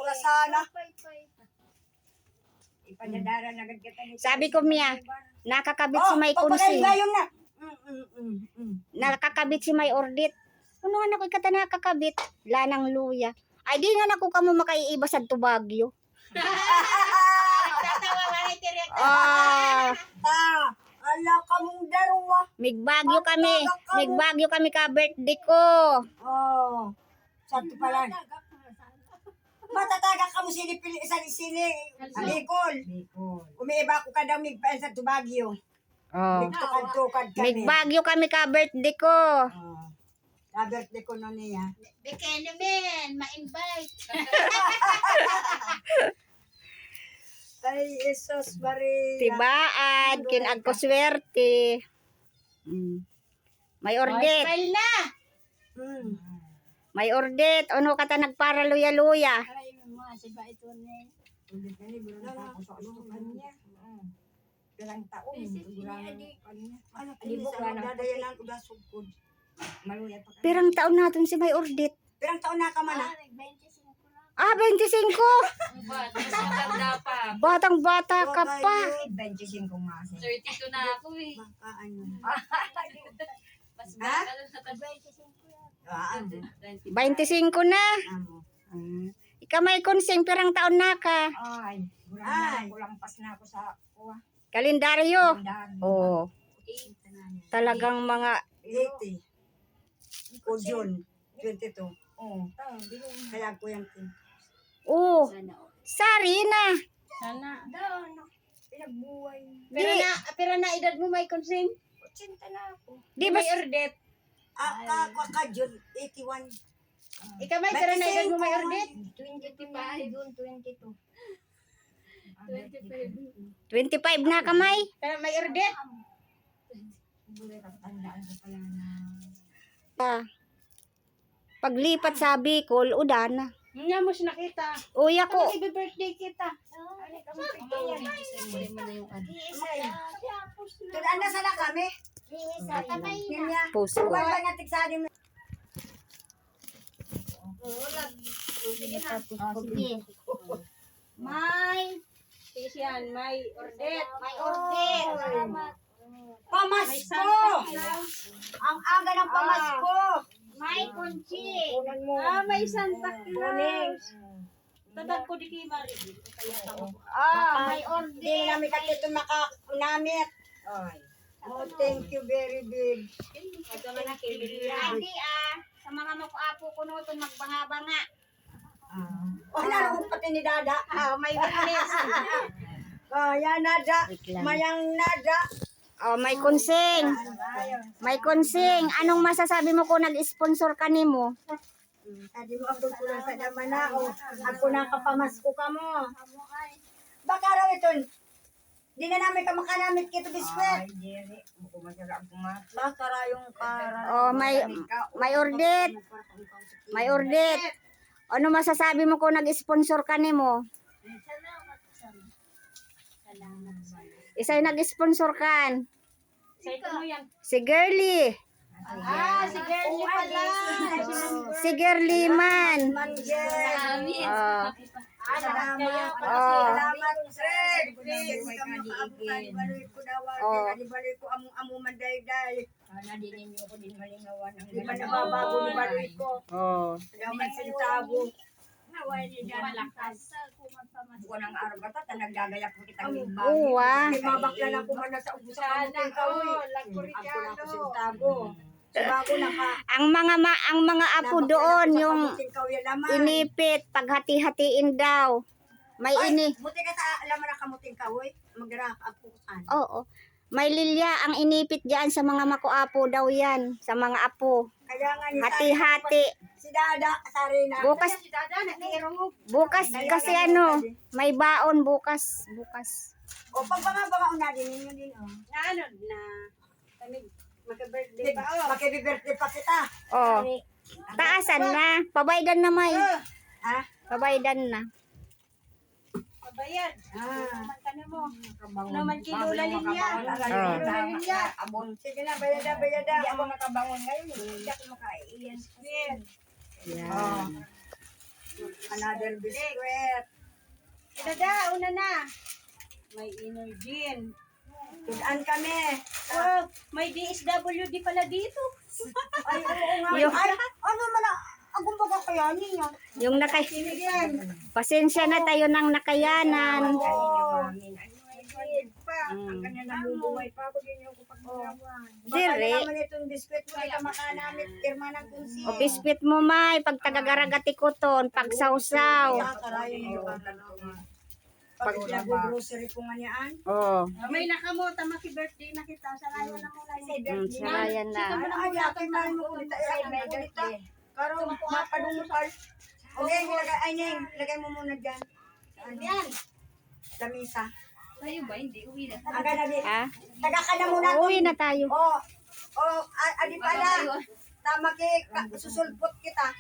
ka sana. Ipadadara na agad kita. Sabi ko, Mia, nakakabit si May Kunsi. Pagpagayon na. Nakakabit si May Ordit. Ano nga na ko ikata nakakabit? Lanang luya. Ay, di nga na ko kamo makaiiba sa Tubagyo. Tatawa ba ni Tirek? Ala ka mong darwa. Migbagyo kami ka birthday ko. Oh. Sakto pala. Matataga ka mo sini Bicol. Umiiba ko kada migpaen sa Tubagyo. Oh. Tukad-tukad kami. Migbagyo kami ka birthday ko. Sa birthday ko na niya. Bikini men, ma-invite. Ay, Jesus Maria. Tibaan, kinag ko swerte. May Ordit. Smile na. May Ordit. Ano kata nagpara luya-luya. Ay, mga siba ito ni. Ilang taon. Ano Alibok kung na. dadayanan ko dasugkod. Maluya pa ka. Pirang taon natin si May Ordit. Pirang taon na ka man ah. 25 na. Ah, 25. Mas maganda pa. Batang bata ka pa. 25 nga. 32 na ako eh. Baka ano. Mas maganda sa 25 yan. 25 na. Ikaw May Kunsing, pirang taon na ka. Ay. Kulampas na ako sa kuha. Kalendaryo. Oh, 8. talagang mga 80. O June 22. Kaya ko yung team. oh, Sana all. sari na. Sana. Pinagbuhay. Pero na edad mo may consing? 80 na ako. Di ba May ordet. Ka June 81. Ikaw may pero na edad mo may ordet? 25 June 22. 25. 25 na ka May. Pero may ordet? Tandaan ko pala na. Paglipat sa Bicol, udan na. Nga mo siya nakita. Uy ako. Happy birthday kita. Tudaan na sana kami. Niya. Puso. Kuwan ba nga tigsadim na. Sige. May. Yan, may ordet. May Ordit. Pamasko! Ang aga ng pamasko! May Kunsi. Kunan mo. May Santa Claus. Tadag ko di kay Mari. May Hindi Ordit. namin kakito makakunamit. Oh, thank you very big. Ate sa mga makuapo ko no ito magbanga-banga. Oh, naroon pati ni Dada. May witness. Yan, Nada. Mayang Nada. Oh, May Kunsing. May Kunsing. Anong masasabi mo kung nag-sponsor ka nimo? Adi mo ako kulang sa naman na. Ako na kapamasko ka mo. Baka raw ito. Di na namin ka makanamit kito biskwit. Baka raw yung Oh, may Ordit. May Ordit. Ano masasabi mo kung nag-sponsor ka nimo? Isa'y nag-sponsor kan. Sa ito mo yan. Si Girly. Si Girlie pala. Si Girly man. Manggel. Amin. Salamat. Oh. Salamat, Fred. Balik ko daw. Balik ko amuman day-day. Sana din ninyo ko din malingawan. Di ba nababago ni balik ko? Oh. Salamat sa tabo. Naway ni Diyan malakas. Buwan ng araw bata, nagdagayak mo kitang limba. Uwa. May mabakla na kumana sa ubo sa kamuting kawi. Ako na ako sa tabo. Bago na ka. Ang mga apo doon yung kamuting kawi naman. inipit paghati-hatiin daw. May ini. Buti ka sa alam mo na kamuting kawi. Mag-rock ako saan. Oo. May lilya ang inipit diyan sa mga makuapo daw yan, sa mga apo. Kaya nga ni Hati-hati. si Dada, sari na. Bukas Si Dada nakirong. bukas kasi ano, may baon bukas. O pag banga una din ninyo din oh. Na ano na kami magka-birthday ba? Maki-birthday pa kita. Oh. Taasan na, pabaydan na May. Ha? Pabaydan na. Pabayad. Naman ka na mo. Naman Naman kilula linya. Kilula linya. Abon. Sige na, bayada. Hindi ako nakabangon ngayon. Hindi ako makaiyan. Yan. Another biscuit. Dada, una na. May Energin. Tudaan kami. Oh, may DSWD pala dito. Ay, oo nga. Yung- Ay, ano man na, agong baga kaya niya. Yung nakay... Sinigyan. Pasensya na tayo ng nakayanan. Oo. Ang kanya nabubuhay pa ako din yung kapag-gawan. Dire. Baka naman itong biskwit mo, ika makanamit, pirma ng kunsi. O biskwit mo, May. Pag tagagaragati ko ton, pag sausaw. Karayo niyo yung pag nag-grocery ko nga niyaan. Oh. May nakamota, maki-birthday na kita. Sarayan na muna yung Sarayan na. Ay, akin man mo ulit. Ay, ulit. Karo, mapadungkal. Okay, ilagay mo muna dyan. Yan. Lamisa. Sa'yo ba? Hindi. Uwi na. Ang ganabi. Ha? Taga ka na muna. Uwi na tayo. Oh, adi pala. Tama susulpot kita.